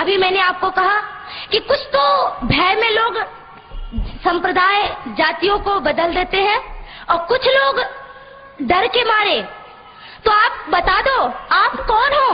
अभी मैंने आपको कहा कि कुछ तो भय में लोग संप्रदाय जातियों को बदल देते हैं और कुछ लोग डर के मारे। तो आप बता दो आप कौन हो?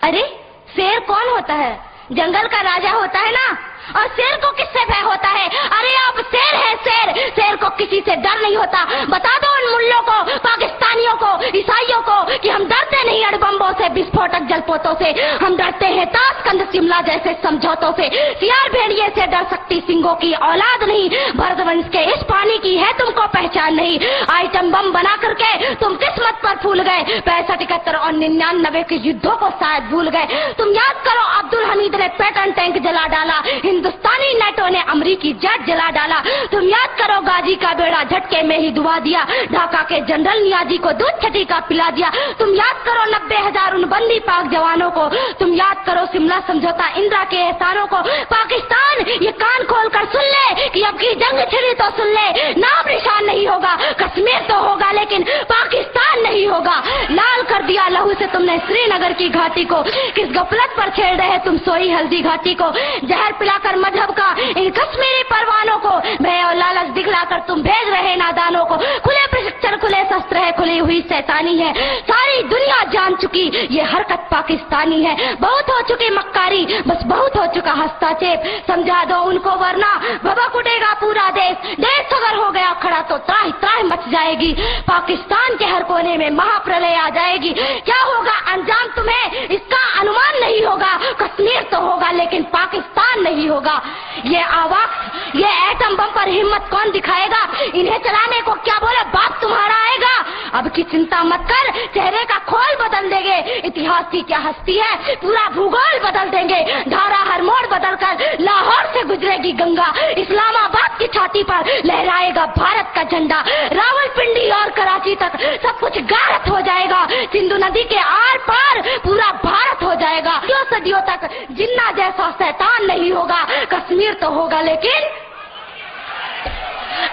अरे शेर कौन होता है? जंगल का राजा होता है ना। और शेर को किससे भय होता है? अरे आप शेर है, शेर। शेर को किसी से डर नहीं होता। बता दो उन मुल्लों को, पाकिस्तानियों को, ईसाइयों को कि हम डरते नहीं अणुबम्बों से, विस्फोटक जलपोतों से। हम डरते हैं ताशकंद शिमला जैसे समझौतों से। सियार भेड़िए से डर सकती सिंगों की औलाद नहीं। भरतवंश के इस पानी की है तुमको पहचान नहीं। आइटम बम बना करके तुम किस्मत पर फूल गए। 65, 71 और 99 के युद्धों को शायद भूल गए। तुम याद करो अब्दुल हमीद ने पैटर्न टैंक जला डाला, हिंदुस्तानी नेटो ने अमरीकी जेट जला डाला। तुम याद करो गाजी का बेड़ा झटके में ही डुबा दिया, ढाका के जनरल नियाजी को दूध छठी का पिला दिया। तुम याद करो 90,000 उन बंदी पाक जवानों को। तुम याद करो शिमला समझौता, इंदिरा के एहसानों को। पाकिस्तान ये कान खोल कर सुन ले कि अब की जंग छिड़ी तो सुन ले, नाम निशान नहीं होगा, कश्मीर तो होगा लेकिन पाकिस्तान नहीं होगा। लाल कर दिया लहू से तुमने श्रीनगर की घाटी को। किस गफलत पर छेड़ रहे तुम सोई हल्दी घाटी को। जहर पिलाकर मजहब का इन कश्मीरी परवानों को, भय और लालच दिखलाकर तुम भेज रहे नादानों को। खुले प्रशिक्षण, खुले शस्त्र है, खुली हुई शैतानी है। सारी दुनिया जान चुकी ये हरकत पाकिस्तानी है। बहुत हो चुकी मक्कारी, बस बहुत हो चुका हस्तक्षेप। समझा दो उनको वरना भभक उठेगा पूरा देश। देश अगर हो गया खड़ा तो त्राही त्राही मच जाएगी। पाकिस्तान के हर कोने में महाप्रलय आ जाएगी। क्या होगा अंजाम तुम्हें इसका अनुमान नहीं होगा। कश्मीर तो होगा लेकिन पाकिस्तान नहीं होगा। ये आवाज, ये एटम बम पर हिम्मत कौन दिखाएगा? इन्हें चलाने को क्या बोले बाप तुम्हारा आएगा। अब की चिंता मत कर, चेहरे का खोल बदल देंगे। इतिहास की क्या हस्ती है, पूरा भूगोल बदल देंगे। धारा हर मोड़ बदल कर लाहौर से गुजरेगी गंगा। इस्लामाबाद की छाती पर लहराएगा भारत का झंडा। रावलपिंडी और कराची तक सब कुछ गारत हो जाएगा। सिंधु नदी के आर पार पूरा भारत हो जाएगा। क्यों सदियों तक जिन्ना जैसा शैतान नहीं होगा। कश्मीर तो होगा लेकिन,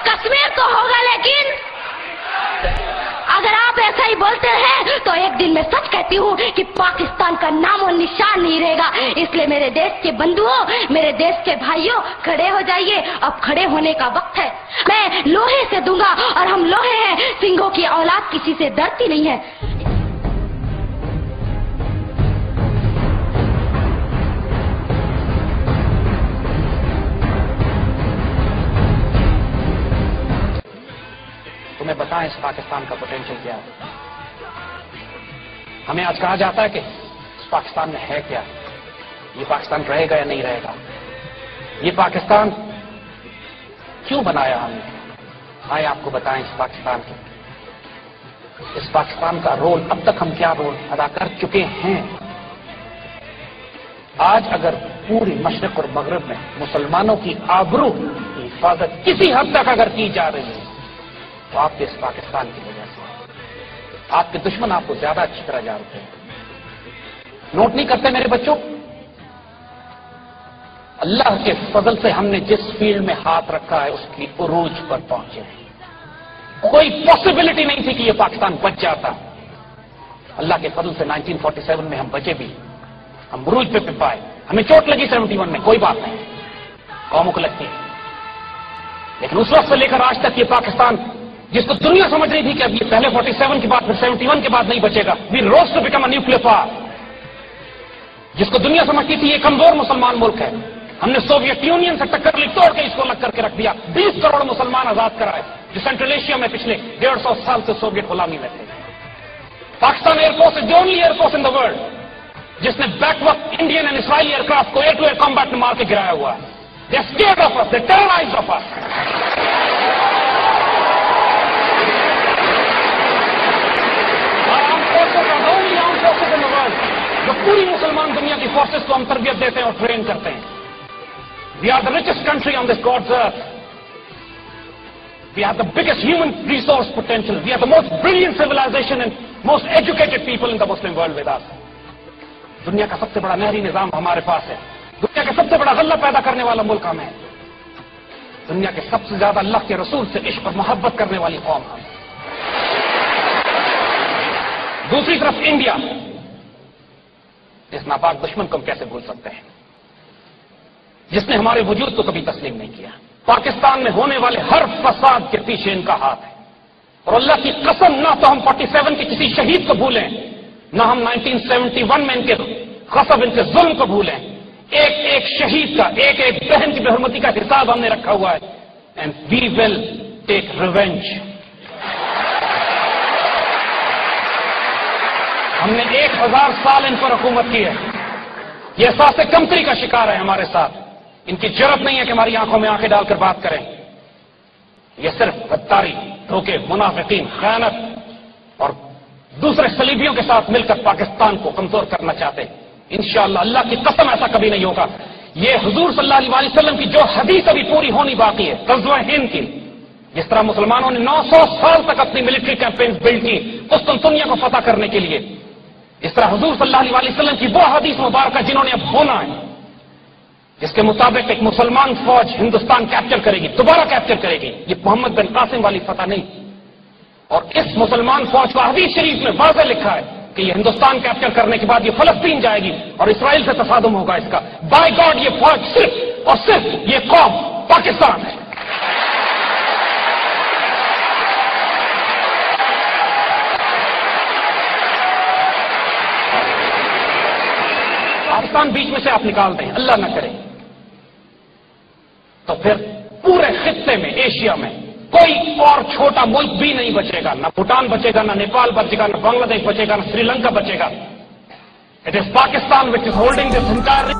कश्मीर तो होगा लेकिन अगर आप ऐसा ही बोलते हैं तो एक दिन मैं सच कहती हूँ कि पाकिस्तान का नामो निशान नहीं रहेगा। इसलिए मेरे देश के बंधुओं, मेरे देश के भाइयों, खड़े हो जाइए। अब खड़े होने का वक्त है। मैं लोहे से दूंगा और हम लोहे हैं। सिंहों की औलाद किसी से डरती नहीं है। तुम्हें बताएं इस पाकिस्तान का पोटेंशियल क्या है। हमें आज कहा जाता है कि इस पाकिस्तान में है क्या, ये पाकिस्तान रहेगा या नहीं रहेगा, ये पाकिस्तान क्यों बनाया हमने। आए आपको बताएं इस पाकिस्तान के, इस पाकिस्तान का रोल, अब तक हम क्या रोल अदा कर चुके हैं। आज अगर पूरी मशरिक और मगरब में मुसलमानों की आबरू की हिफाजत किसी हद तक अगर की जा रही है तो आपके इस पाकिस्तान की वजह से। आपके दुश्मन आपको ज्यादा अच्छी तरह जानते हैं। नोट नहीं करते मेरे बच्चों, अल्लाह के फजल से हमने जिस फील्ड में हाथ रखा है उसकी उरूज पर पहुंचे हैं। कोई पॉसिबिलिटी नहीं थी कि यह पाकिस्तान बच जाता। अल्लाह के फजल से 1947 में हम बचे भी, हम उरूज पे पाए। हमें चोट लगी 71 में, कोई बात नहीं, कौमों को लगती है, लेकिन उस वक्त से लेकर आज तक ये पाकिस्तान जिसको दुनिया समझ रही थी कि अब ये पहले 47 के बाद फिर 71 के बाद नहीं बचेगा, we rose to become a nuclear power, जिसको दुनिया समझती थी ये कमजोर मुसलमान मुल्क है, हमने सोवियत यूनियन से टक्कर ली, तोड़ के इसको अलग करके रख दिया। 20 करोड़ मुसलमान आजाद कराए जो सेंट्रल एशिया में पिछले 150 साल से सोवियत गुलामी में थे। Pakistan air force is the only air force in the world जिसने बैक वक्त इंडियन एंड इसराइली एयरक्राफ्ट को एयर टू एयर कॉम्बैट में मार के गिराया हुआ है। They are scared of us, they terrorized of us. जो पूरी मुसलमान दुनिया की फोर्सेस को हम तरबियत देते हैं और ट्रेन करते हैं। We are the richest country on this God's earth. We are the biggest human resource potential. We are the most brilliant civilization and most educated people in the Muslim world with us. दुनिया का सबसे बड़ा नहरी निजाम हमारे पास है। दुनिया का सबसे बड़ा गल्ला पैदा करने वाला मुल्क हम है। दुनिया के सबसे ज्यादा अल्लाह के रसूल से इश्क और मोहब्बत करने वाली कौम हम। दूसरी तरफ इंडिया, اس ناپاک دشمن کو ہم کیسے بھول سکتے ہیں جس نے ہمارے وجود کو کبھی تسلیم نہیں کیا. پاکستان میں ہونے والے ہر فساد کے پیچھے ان کا ہاتھ ہے. اور اللہ کی قسم نہ تو ہم 47 کے کسی شہید کو بھولیں, نہ ہم 1971 میں ان کے غصب, ان کے ظلم کو بھولیں. ایک ایک شہید کا, ایک ایک بہن کی بے حرمتی کا حساب ہم نے رکھا ہوا ہے. And we will take revenge. ہم نے 1000 سال ان پر حکومت کی ہے. یہ احساس کمتری کا شکار ہے ہمارے ساتھ. ان کی جرت نہیں ہے کہ ہماری آنکھوں میں آنکھیں ڈال کر بات کریں. یہ صرف غداری, دھوکے, منافقین, خیانت اور دوسرے صلیبیوں کے ساتھ مل کر پاکستان کو کمزور کرنا چاہتے ہیں. انشاءاللہ اللہ کی قسم ایسا کبھی نہیں ہوگا. یہ حضور صلی اللہ علیہ وسلم کی جو حدیث ابھی پوری ہونی باقی ہے, غزوہ ہند کی, جس طرح مسلمانوں نے 900 سال تک اپنی ملٹری کیمپینز بلڈ کی قسطنطنیہ کو فتح کرنے کے لیے, اس طرح حضور صلی اللہ علیہ وسلم کی وہ حدیث مبارکہ جنہوں نے اب ہونا ہے, جس کے مطابق ایک مسلمان فوج ہندوستان کیپچر کرے گی, دوبارہ کیپچر کرے گی. یہ محمد بن قاسم والی فتح نہیں. اور اس مسلمان فوج کا حدیث شریف میں واضح لکھا ہے کہ یہ ہندوستان کیپچر کرنے کے بعد یہ فلسطین جائے گی اور اسرائیل سے تصادم ہوگا اس کا. بائی گاڈ یہ فوج صرف اور صرف یہ قوم پاکستان ہے. پاکستان بیچ میں سے آپ نکال دیں, اللہ نہ کرے, تو پھر پورے خطے میں, ایشیا میں کوئی اور چھوٹا ملک بھی نہیں بچے گا. نہ بھوٹان بچے گا, نہ نیپال بچے گا, نہ بنگلہ دیش بچے گا, نہ سری لنکا بچے گا. It is Pakistan which is holding this entire